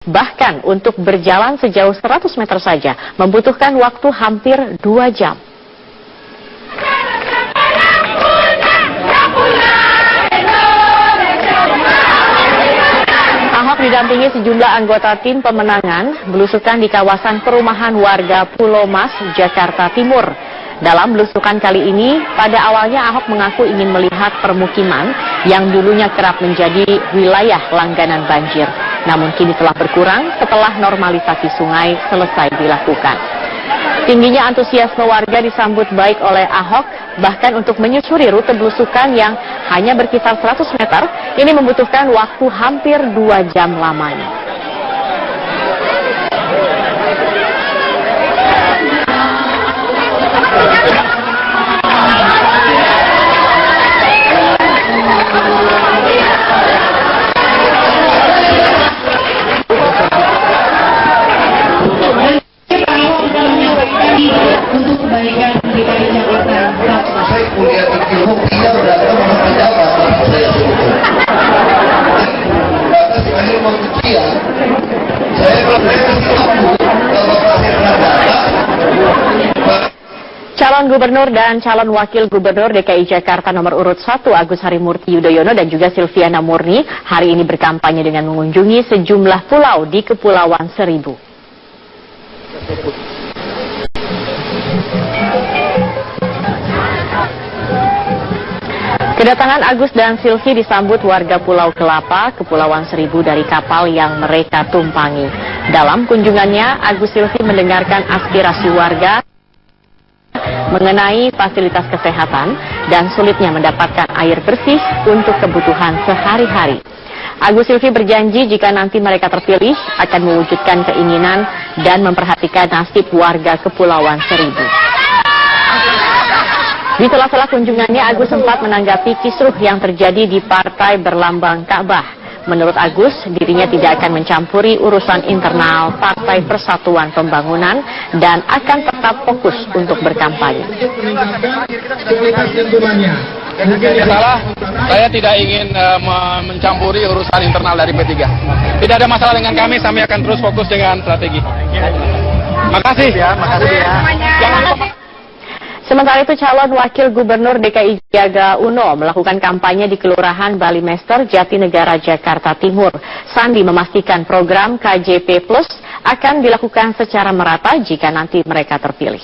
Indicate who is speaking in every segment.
Speaker 1: Bahkan untuk berjalan sejauh 100 meter saja membutuhkan waktu hampir 2 jam. Ahok didampingi sejumlah anggota tim pemenangan belusukan di kawasan perumahan warga Pulau Mas, Jakarta Timur. Dalam belusukan kali ini, pada awalnya Ahok mengaku ingin melihat permukiman yang dulunya kerap menjadi wilayah langganan banjir. Namun kini telah berkurang setelah normalisasi sungai selesai dilakukan. Tingginya antusiasme warga disambut baik oleh Ahok, bahkan untuk menyusuri rute belusukan yang hanya berkisar 100 meter, ini membutuhkan waktu hampir 2 jam lamanya.
Speaker 2: Untuk kebaikan DKI Jakarta.
Speaker 3: Saya kuliah di Tiluk, dia berantem sama pejabat, saya suruh. Batas akhir mau ujian, saya kasih aku, kalau kasih data.
Speaker 1: Calon Gubernur dan calon Wakil Gubernur DKI Jakarta nomor urut 1 Agus Harimurti Yudhoyono dan juga Silviana Murni hari ini berkampanye dengan mengunjungi sejumlah pulau di Kepulauan Seribu. Kedatangan Agus dan Silvi disambut warga Pulau Kelapa, Kepulauan Seribu dari kapal yang mereka tumpangi. Dalam kunjungannya, Agus Silvi mendengarkan aspirasi warga mengenai fasilitas kesehatan dan sulitnya mendapatkan air bersih untuk kebutuhan sehari-hari. Agus Silvi berjanji jika nanti mereka terpilih akan mewujudkan keinginan dan memperhatikan nasib warga Kepulauan Seribu. Di sela-sela kunjungannya, Agus sempat menanggapi kisruh yang terjadi di partai berlambang Ka'bah. Menurut Agus, dirinya tidak akan mencampuri urusan internal Partai Persatuan Pembangunan dan akan tetap fokus untuk berkampanye.
Speaker 4: Salah, saya tidak ingin mencampuri urusan internal dari P3. Tidak ada masalah dengan kami akan terus fokus dengan strategi. Makasih ya, Jangan lupa.
Speaker 1: Sementara itu, calon Wakil Gubernur DKI Sandiaga Uno melakukan kampanye di Kelurahan Balimester, Jatinegara, Jakarta Timur. Sandi memastikan program KJP Plus akan dilakukan secara merata jika nanti mereka terpilih.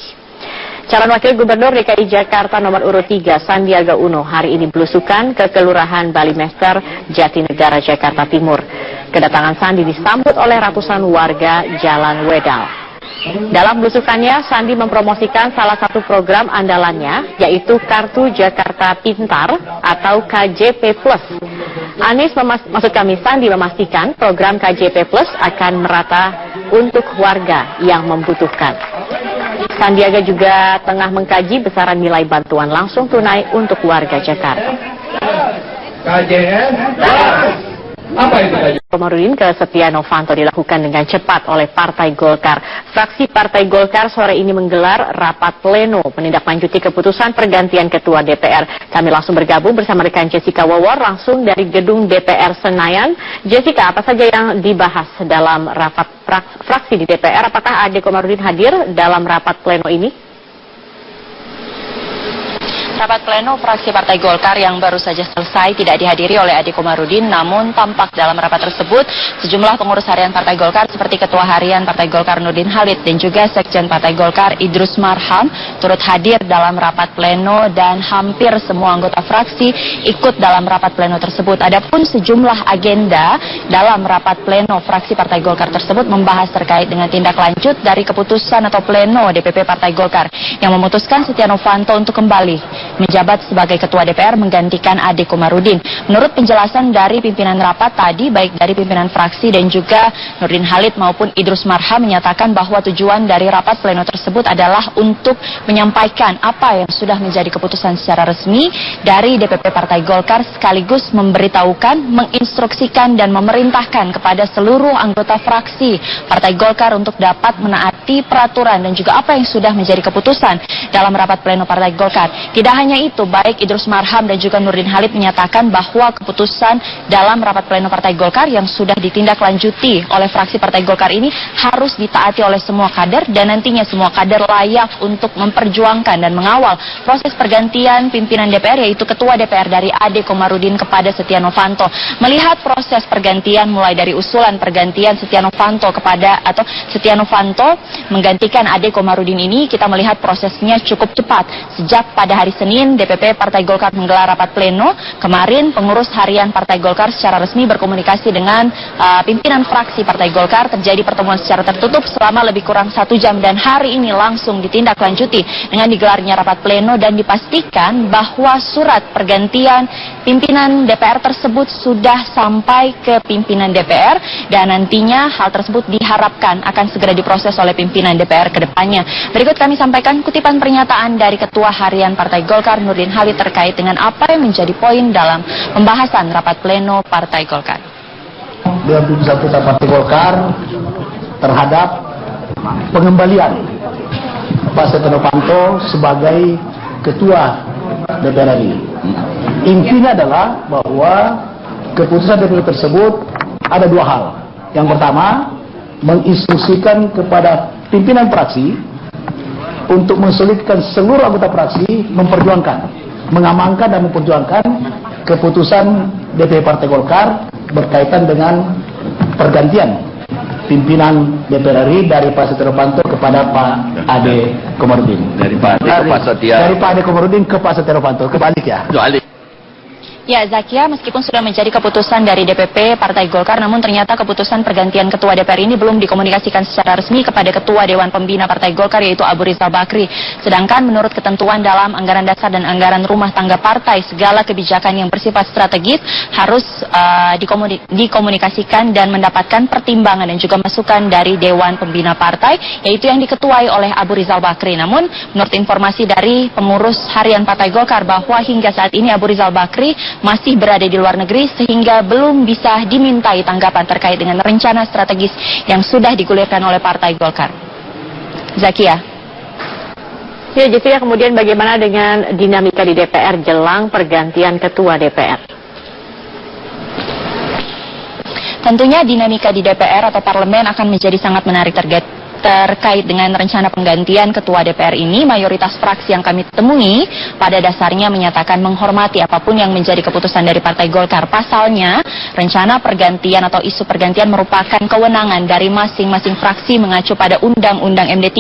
Speaker 1: Calon Wakil Gubernur DKI Jakarta nomor urut 3 Sandiaga Uno hari ini belusukan ke Kelurahan Balimester, Jatinegara, Jakarta Timur. Kedatangan Sandi disambut oleh ratusan warga Jalan Wedal. Dalam belusukannya, Sandi mempromosikan salah satu program andalannya, yaitu Kartu Jakarta Pintar atau KJP Plus. Sandi memastikan program KJP Plus akan merata untuk warga yang membutuhkan. Sandiaga juga tengah mengkaji besaran nilai bantuan langsung tunai untuk warga Jakarta.
Speaker 4: KJP apa itu KJP?
Speaker 1: Komarudin ke Setia Novanto dilakukan dengan cepat oleh Partai Golkar. Fraksi Partai Golkar sore ini menggelar rapat pleno menindaklanjuti keputusan pergantian Ketua DPR. Kami langsung bergabung bersama rekan Jessica Wawor langsung dari gedung DPR Senayan. Jessica, apa saja yang dibahas dalam rapat fraksi di DPR? Apakah Ade Komarudin hadir dalam rapat pleno ini?
Speaker 5: Rapat pleno fraksi Partai Golkar yang baru saja selesai tidak dihadiri oleh Ade Komarudin, namun tampak dalam rapat tersebut sejumlah pengurus harian Partai Golkar seperti Ketua Harian Partai Golkar Nurdin Halid dan juga Sekjen Partai Golkar Idrus Marham turut hadir dalam rapat pleno dan hampir semua anggota fraksi ikut dalam rapat pleno tersebut. Adapun sejumlah agenda dalam rapat pleno fraksi Partai Golkar tersebut membahas terkait dengan tindak lanjut dari keputusan atau pleno DPP Partai Golkar yang memutuskan Setia Novanto untuk kembali menjabat sebagai Ketua DPR menggantikan Ade Komarudin. Menurut penjelasan dari pimpinan rapat tadi, baik dari pimpinan fraksi dan juga Nurdin Halid maupun Idrus Marham menyatakan bahwa tujuan dari rapat pleno tersebut adalah untuk menyampaikan apa yang sudah menjadi keputusan secara resmi dari DPP Partai Golkar sekaligus memberitahukan, menginstruksikan dan memerintahkan kepada seluruh anggota fraksi Partai Golkar untuk dapat menaati peraturan dan juga apa yang sudah menjadi keputusan dalam rapat pleno Partai Golkar. Tidak hanya hanya itu, baik Idrus Marham dan juga Nurdin Halid menyatakan bahwa keputusan dalam rapat pleno Partai Golkar yang sudah ditindaklanjuti oleh fraksi Partai Golkar ini harus ditaati oleh semua kader, dan nantinya semua kader layak untuk memperjuangkan dan mengawal proses pergantian pimpinan DPR, yaitu Ketua DPR dari Ade Komarudin kepada Setia Novanto. Melihat proses pergantian mulai dari usulan pergantian Setia Novanto menggantikan Ade Komarudin ini, kita melihat prosesnya cukup cepat. Sejak pada hari Senin, DPP Partai Golkar menggelar rapat pleno. Kemarin pengurus harian Partai Golkar secara resmi berkomunikasi dengan pimpinan fraksi Partai Golkar. Terjadi pertemuan secara tertutup selama lebih kurang 1 jam, dan hari ini langsung ditindaklanjuti dengan digelarnya rapat pleno, dan dipastikan bahwa surat pergantian pimpinan DPR tersebut sudah sampai ke pimpinan DPR, dan nantinya hal tersebut diharapkan akan segera diproses oleh pimpinan DPR ke depannya. Berikut kami sampaikan kutipan pernyataan dari Ketua Harian Partai Golkar Nurdin Halid terkait dengan apa yang menjadi poin dalam pembahasan rapat pleno Partai Golkar.
Speaker 6: Dengan keputusan Partai Golkar terhadap pengembalian Pak Setia Novanto sebagai Ketua DPR RI. Intinya adalah bahwa keputusan DPR tersebut ada 2 hal. Yang pertama, menginstruksikan kepada pimpinan fraksi untuk mensolidkan seluruh anggota fraksi memperjuangkan, mengamankan dan memperjuangkan keputusan DPP Partai Golkar berkaitan dengan pergantian pimpinan DPR RI dari Pak Setia Novanto kepada Pak Ade Komarudin.
Speaker 7: Dari Pak Ade ke Pak Setia.
Speaker 6: Dari Pak Ade Komarudin ke Pak Setia Novanto, kebalik ya.
Speaker 5: Ya, Zakia, meskipun sudah menjadi keputusan dari DPP Partai Golkar, namun ternyata keputusan pergantian Ketua DPR ini belum dikomunikasikan secara resmi kepada Ketua Dewan Pembina Partai Golkar, yaitu Abu Rizal Bakri. Sedangkan menurut ketentuan dalam anggaran dasar dan anggaran rumah tangga partai, segala kebijakan yang bersifat strategis harus dikomunikasikan dan mendapatkan pertimbangan dan juga masukan dari Dewan Pembina Partai, yaitu yang diketuai oleh Abu Rizal Bakri. Namun, menurut informasi dari pengurus harian Partai Golkar bahwa hingga saat ini Abu Rizal Bakri masih berada di luar negeri, sehingga belum bisa dimintai tanggapan terkait dengan rencana strategis yang sudah digulirkan oleh Partai Golkar. Zakia.
Speaker 1: Ya, Jessica, kemudian bagaimana dengan dinamika di DPR jelang pergantian Ketua DPR?
Speaker 5: Tentunya dinamika di DPR atau parlemen akan menjadi sangat menarik terkait dengan rencana penggantian Ketua DPR ini. Mayoritas fraksi yang kami temui pada dasarnya menyatakan menghormati apapun yang menjadi keputusan dari Partai Golkar. Pasalnya, rencana pergantian atau isu pergantian merupakan kewenangan dari masing-masing fraksi mengacu pada Undang-Undang MD3.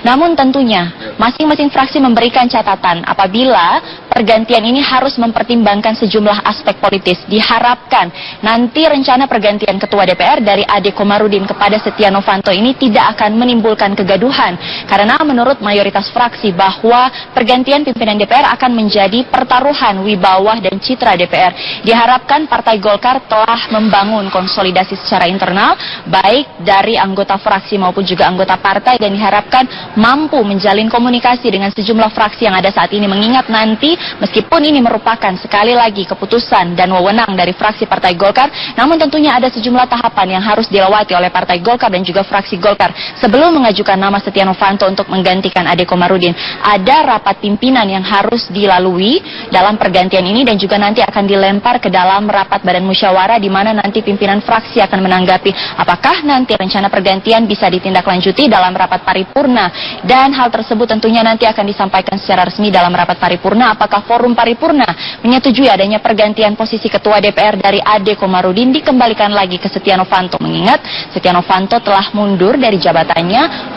Speaker 5: Namun tentunya, masing-masing fraksi memberikan catatan apabila pergantian ini harus mempertimbangkan sejumlah aspek politis. Diharapkan nanti rencana pergantian Ketua DPR dari Ade Komarudin kepada Setia Novanto ini tidak akan menimbulkan kegaduhan, karena menurut mayoritas fraksi bahwa pergantian pimpinan DPR akan menjadi pertaruhan wibawa dan citra DPR. Diharapkan Partai Golkar telah membangun konsolidasi secara internal, baik dari anggota fraksi maupun juga anggota partai, dan diharapkan mampu menjalin komunikasi dengan sejumlah fraksi yang ada saat ini, mengingat nanti meskipun ini merupakan sekali lagi keputusan dan wewenang dari fraksi Partai Golkar, namun tentunya ada sejumlah tahapan yang harus dilewati oleh Partai Golkar dan juga fraksi Golkar sebelum mengajukan nama Setia Novanto untuk menggantikan Ade Komarudin. Ada rapat pimpinan yang harus dilalui dalam pergantian ini, dan juga nanti akan dilempar ke dalam rapat badan musyawarah, di mana nanti pimpinan fraksi akan menanggapi apakah nanti rencana pergantian bisa ditindaklanjuti dalam rapat paripurna, dan hal tersebut tentunya nanti akan disampaikan secara resmi dalam rapat paripurna. Apakah forum paripurna menyetujui adanya pergantian posisi Ketua DPR dari Ade Komarudin dikembalikan lagi ke Setia Novanto, mengingat Setia Novanto telah mundur dari jabatannya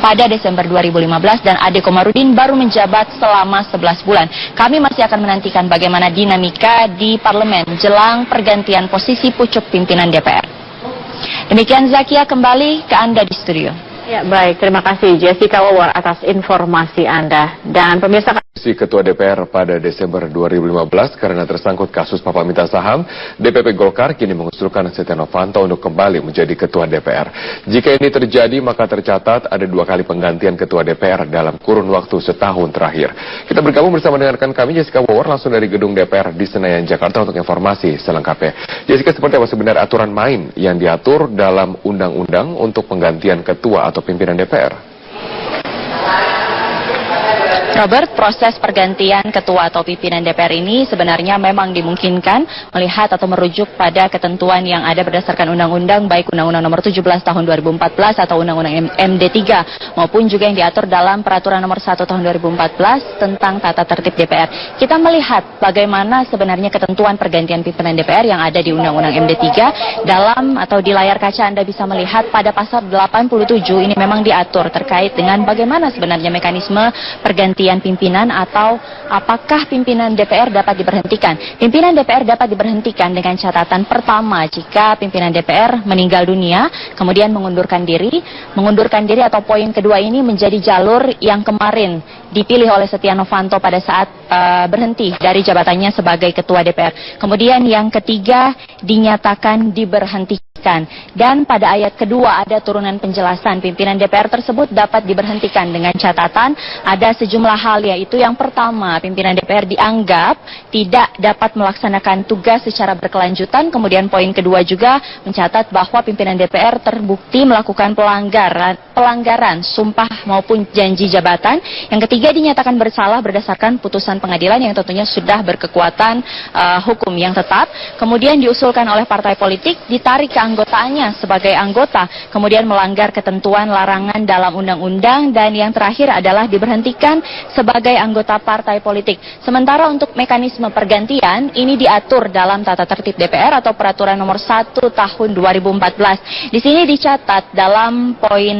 Speaker 5: pada Desember 2015 dan Ade Komarudin baru menjabat selama 11 bulan. Kami masih akan menantikan bagaimana dinamika di parlemen jelang pergantian posisi pucuk pimpinan DPR. Demikian Zakia, kembali ke Anda di studio.
Speaker 1: Ya, baik, terima kasih Jessica Wawar atas informasi Anda. Dan pemirsa,
Speaker 8: Ketua DPR pada Desember 2015 karena tersangkut kasus papa minta saham, DPP Golkar kini mengusulkan Setia Novanto untuk kembali menjadi Ketua DPR. Jika ini terjadi, maka tercatat ada 2 kali penggantian Ketua DPR dalam kurun waktu setahun terakhir. Kita bergabung bersama dengan rekan kami Jessica Wawar langsung dari gedung DPR di Senayan, Jakarta untuk informasi selengkapnya. Jessica, seperti apa sebenarnya aturan main yang diatur dalam undang-undang untuk penggantian Ketua atau pimpinan DPR?
Speaker 5: Robert, proses pergantian ketua atau pimpinan DPR ini sebenarnya memang dimungkinkan melihat atau merujuk pada ketentuan yang ada berdasarkan undang-undang, baik Undang-Undang Nomor 17 Tahun 2014 atau Undang-Undang MD3 maupun juga yang diatur dalam Peraturan Nomor 1 Tahun 2014 tentang tata tertib DPR. Kita melihat bagaimana sebenarnya ketentuan pergantian pimpinan DPR yang ada di Undang-Undang MD3 dalam atau di layar kaca Anda bisa melihat pada pasal 87 ini memang diatur terkait dengan bagaimana sebenarnya mekanisme pergantian pimpinan atau apakah pimpinan DPR dapat diberhentikan. Pimpinan DPR dapat diberhentikan dengan catatan pertama jika pimpinan DPR meninggal dunia, kemudian mengundurkan diri. Mengundurkan diri atau poin kedua ini menjadi jalur yang kemarin dipilih oleh Setia Novanto pada saat berhenti dari jabatannya sebagai ketua DPR. Kemudian yang ketiga dinyatakan diberhentikan. Dan pada ayat kedua ada turunan penjelasan pimpinan DPR tersebut dapat diberhentikan dengan catatan ada sejumlah hal, yaitu yang pertama pimpinan DPR dianggap tidak dapat melaksanakan tugas secara berkelanjutan. Kemudian poin kedua juga mencatat bahwa pimpinan DPR terbukti melakukan pelanggaran sumpah maupun janji jabatan. Yang ketiga dinyatakan bersalah berdasarkan putusan pengadilan yang tentunya sudah berkekuatan hukum yang tetap. Kemudian diusulkan oleh partai politik ditarik ke anggotaannya sebagai anggota, kemudian melanggar ketentuan larangan dalam undang-undang, dan yang terakhir adalah diberhentikan sebagai anggota partai politik. Sementara untuk mekanisme pergantian ini diatur dalam tata tertib DPR atau Peraturan Nomor 1 Tahun 2014. Di sini dicatat dalam poin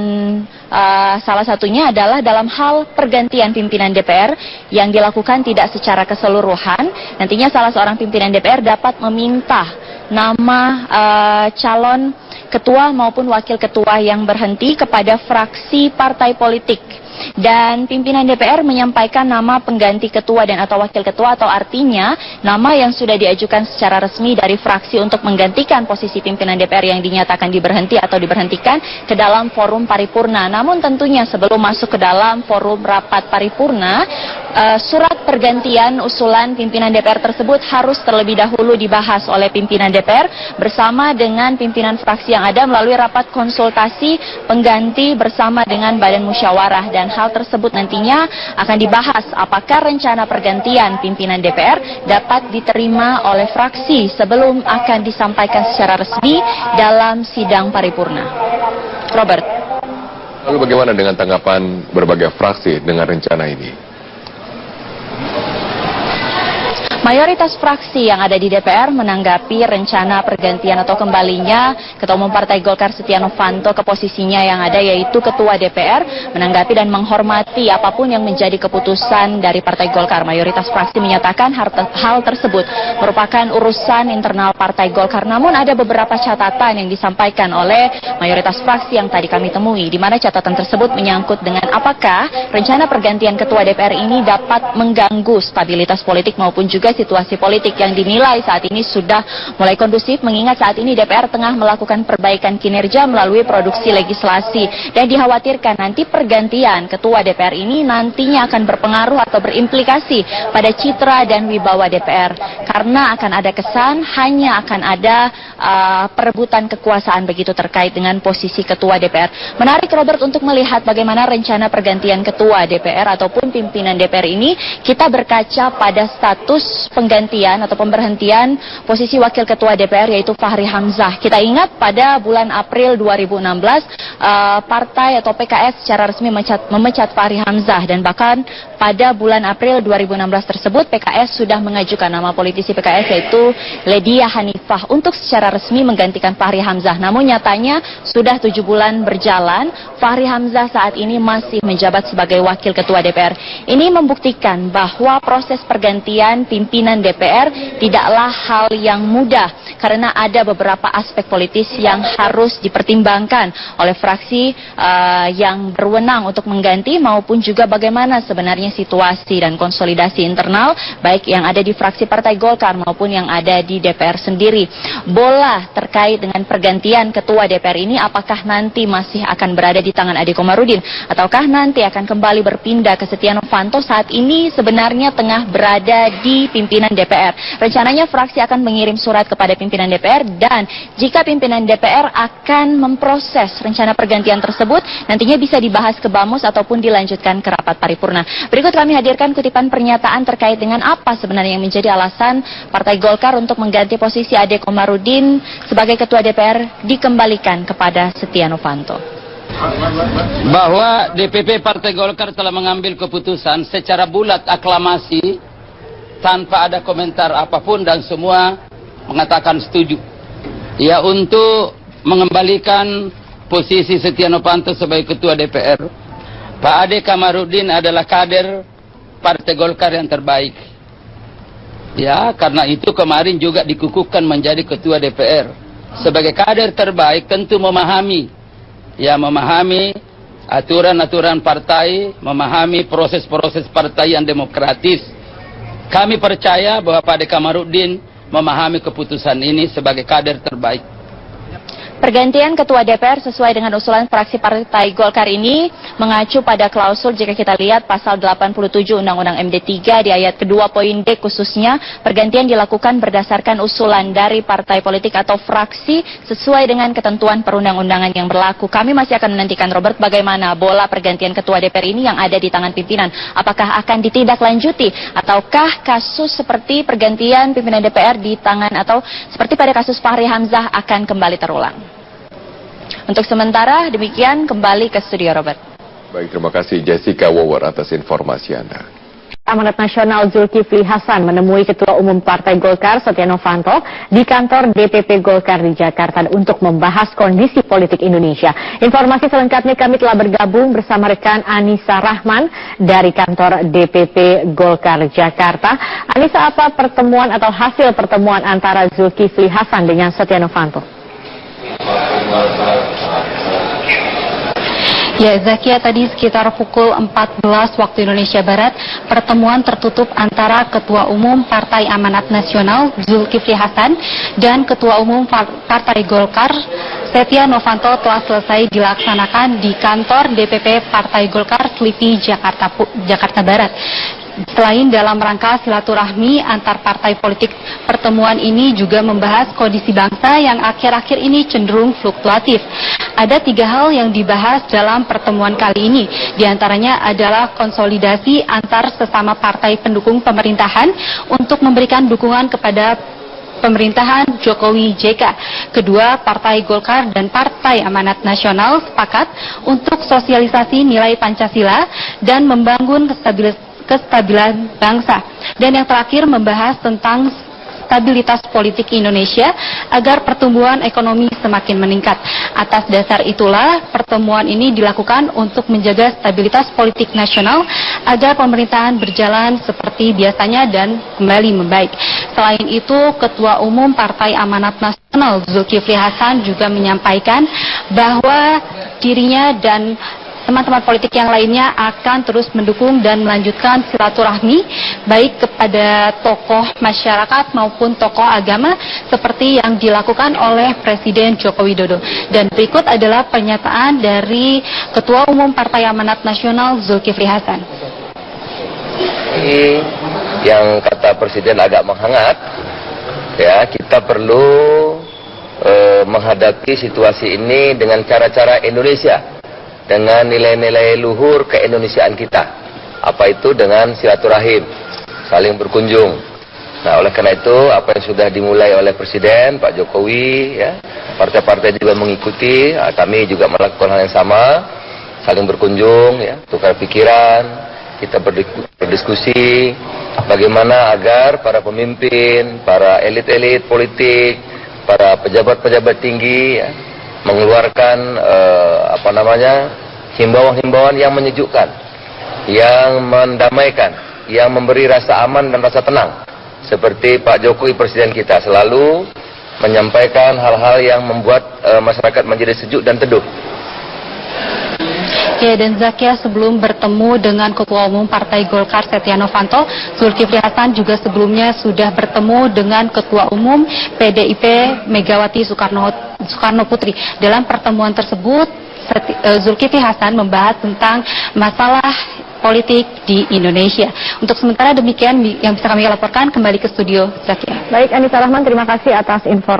Speaker 5: salah satunya adalah dalam hal pergantian pimpinan DPR yang dilakukan tidak secara keseluruhan. Nantinya salah seorang pimpinan DPR dapat meminta nama calon ketua maupun wakil ketua yang berhenti kepada fraksi partai politik. Dan pimpinan DPR menyampaikan nama pengganti ketua dan atau wakil ketua, atau artinya nama yang sudah diajukan secara resmi dari fraksi untuk menggantikan posisi pimpinan DPR yang dinyatakan diberhenti atau diberhentikan ke dalam forum paripurna. Namun tentunya sebelum masuk ke dalam forum rapat paripurna, surat pergantian usulan pimpinan DPR tersebut harus terlebih dahulu dibahas oleh pimpinan DPR bersama dengan pimpinan fraksi yang ada melalui rapat konsultasi pengganti bersama dengan Badan Musyawarah. Dan hal tersebut nantinya akan dibahas apakah rencana pergantian pimpinan DPR dapat diterima oleh fraksi sebelum akan disampaikan secara resmi dalam sidang paripurna. Robert.
Speaker 8: Lalu bagaimana dengan tanggapan berbagai fraksi dengan rencana ini?
Speaker 5: Mayoritas fraksi yang ada di DPR menanggapi rencana pergantian atau kembalinya Ketua Umum Partai Golkar Setia Novanto ke posisinya yang ada, yaitu Ketua DPR, menanggapi dan menghormati apapun yang menjadi keputusan dari Partai Golkar. Mayoritas fraksi menyatakan hal tersebut merupakan urusan internal Partai Golkar. Namun ada beberapa catatan yang disampaikan oleh mayoritas fraksi yang tadi kami temui, di mana catatan tersebut menyangkut dengan apakah rencana pergantian Ketua DPR ini dapat mengganggu stabilitas politik maupun juga situasi politik yang dinilai saat ini sudah mulai kondusif, mengingat saat ini DPR tengah melakukan perbaikan kinerja melalui produksi legislasi, dan dikhawatirkan nanti pergantian ketua DPR ini nantinya akan berpengaruh atau berimplikasi pada citra dan wibawa DPR, karena akan ada kesan hanya akan ada perebutan kekuasaan begitu terkait dengan posisi ketua DPR. Menarik, Robert, untuk melihat bagaimana rencana pergantian ketua DPR ataupun pimpinan DPR ini, kita berkaca pada status penggantian atau pemberhentian posisi wakil ketua DPR, yaitu Fahri Hamzah. Kita ingat pada bulan April 2016 partai atau PKS secara resmi memecat Fahri Hamzah, dan bahkan pada bulan April 2016 tersebut PKS sudah mengajukan nama politisi PKS yaitu Ledia Hanifah untuk secara resmi menggantikan Fahri Hamzah. Namun nyatanya sudah 7 bulan berjalan, Fahri Hamzah saat ini masih menjabat sebagai wakil ketua DPR. Ini membuktikan bahwa proses pergantian pimpinan DPR tidaklah hal yang mudah, karena ada beberapa aspek politis yang harus dipertimbangkan oleh fraksi yang berwenang untuk mengganti, maupun juga bagaimana sebenarnya situasi dan konsolidasi internal baik yang ada di fraksi Partai Golkar maupun yang ada di DPR sendiri. Bola terkait dengan pergantian ketua DPR ini apakah nanti masih akan berada di tangan Ade Komarudin ataukah nanti akan kembali berpindah ke Setia Novanto, saat ini sebenarnya tengah berada di pimpinan DPR. Rencananya fraksi akan mengirim surat kepada pimpinan DPR dan jika pimpinan DPR akan memproses rencana pergantian tersebut, nantinya bisa dibahas ke Bamus ataupun dilanjutkan ke rapat paripurna. Berikut kami hadirkan kutipan pernyataan terkait dengan apa sebenarnya yang menjadi alasan Partai Golkar untuk mengganti posisi Ade Komarudin sebagai Ketua DPR dikembalikan kepada Setia Novanto.
Speaker 7: Bahwa DPP Partai Golkar telah mengambil keputusan secara bulat aklamasi tanpa ada komentar apapun dan semua mengatakan setuju ya untuk mengembalikan posisi Setia Novanto sebagai Ketua DPR. Pak Ade Komarudin adalah kader Partai Golkar yang terbaik ya, karena itu kemarin juga dikukuhkan menjadi Ketua DPR. Sebagai kader terbaik tentu memahami aturan-aturan partai, memahami proses-proses partai yang demokratis. Kami percaya bahwa Pak Ade Komarudin memahami keputusan ini sebagai kader terbaik.
Speaker 5: Pergantian Ketua DPR sesuai dengan usulan fraksi Partai Golkar ini mengacu pada klausul jika kita lihat pasal 87 Undang-Undang MD3 di ayat kedua poin D khususnya pergantian dilakukan berdasarkan usulan dari partai politik atau fraksi sesuai dengan ketentuan perundang-undangan yang berlaku. Kami masih akan menantikan Robert bagaimana bola pergantian Ketua DPR ini yang ada di tangan pimpinan. Apakah akan ditindaklanjuti ataukah kasus seperti pergantian pimpinan DPR di tangan atau seperti pada kasus Fahri Hamzah akan kembali terulang. Untuk sementara demikian, kembali ke studio Robert.
Speaker 8: Baik, terima kasih Jessica Wower atas informasi Anda.
Speaker 1: Amanat Nasional Zulkifli Hasan menemui Ketua Umum Partai Golkar Setia Novanto di kantor DPP Golkar di Jakarta untuk membahas kondisi politik Indonesia. Informasi selengkapnya kami telah bergabung bersama rekan Anissa Rahman dari kantor DPP Golkar Jakarta. Anissa, apa pertemuan atau hasil pertemuan antara Zulkifli Hasan dengan Setia Novanto?
Speaker 9: Ya, Zakia, tadi sekitar pukul 14 waktu Indonesia Barat, pertemuan tertutup antara Ketua Umum Partai Amanat Nasional Zulkifli Hasan dan Ketua Umum Partai Golkar Setia Novanto telah selesai dilaksanakan di kantor DPP Partai Golkar Slipi Jakarta Barat. Selain dalam rangka silaturahmi antar partai politik, pertemuan ini juga membahas kondisi bangsa yang akhir-akhir ini cenderung fluktuatif. Ada 3 hal yang dibahas dalam pertemuan kali ini. Di antaranya adalah konsolidasi antar sesama partai pendukung pemerintahan untuk memberikan dukungan kepada pemerintahan Jokowi JK. Kedua, Partai Golkar dan Partai Amanat Nasional sepakat untuk sosialisasi nilai Pancasila dan membangun kestabilan bangsa. Dan yang terakhir membahas tentang stabilitas politik Indonesia agar pertumbuhan ekonomi semakin meningkat. Atas dasar itulah pertemuan ini dilakukan untuk menjaga stabilitas politik nasional agar pemerintahan berjalan seperti biasanya dan kembali membaik. Selain itu, Ketua Umum Partai Amanat Nasional Zulkifli Hasan juga menyampaikan bahwa dirinya dan teman-teman politik yang lainnya akan terus mendukung dan melanjutkan silaturahmi baik kepada tokoh masyarakat maupun tokoh agama seperti yang dilakukan oleh Presiden Joko Widodo. Dan berikut adalah pernyataan dari Ketua Umum Partai Amanat Nasional Zulkifli Hasan.
Speaker 10: Ini yang kata Presiden agak menghangat, ya, kita perlu menghadapi situasi ini dengan cara-cara Indonesia, dengan nilai-nilai luhur keindonesiaan kita. Apa itu? Dengan silaturahim, saling berkunjung. Nah, oleh karena itu apa yang sudah dimulai oleh Presiden Pak Jokowi, ya, partai-partai juga mengikuti. Kami juga melakukan hal yang sama, saling berkunjung, ya, tukar pikiran, kita berdiskusi bagaimana agar para pemimpin, para elit-elit politik, para pejabat-pejabat tinggi, ya, mengeluarkan himbauan-himbauan yang menyejukkan, yang mendamaikan, yang memberi rasa aman dan rasa tenang. Seperti Pak Jokowi Presiden kita selalu menyampaikan hal-hal yang membuat masyarakat menjadi sejuk dan teduh.
Speaker 9: Ya, dan Zakia, sebelum bertemu dengan Ketua Umum Partai Golkar Setia Novanto, Zulkifli Hasan juga sebelumnya sudah bertemu dengan Ketua Umum PDIP Megawati Soekarno Putri. Dalam pertemuan tersebut, Zulkifli Hasan membahas tentang masalah politik di Indonesia. Untuk sementara demikian yang bisa kami laporkan, kembali ke studio Zakia.
Speaker 1: Baik, Anissa Rahman, terima kasih atas informasi.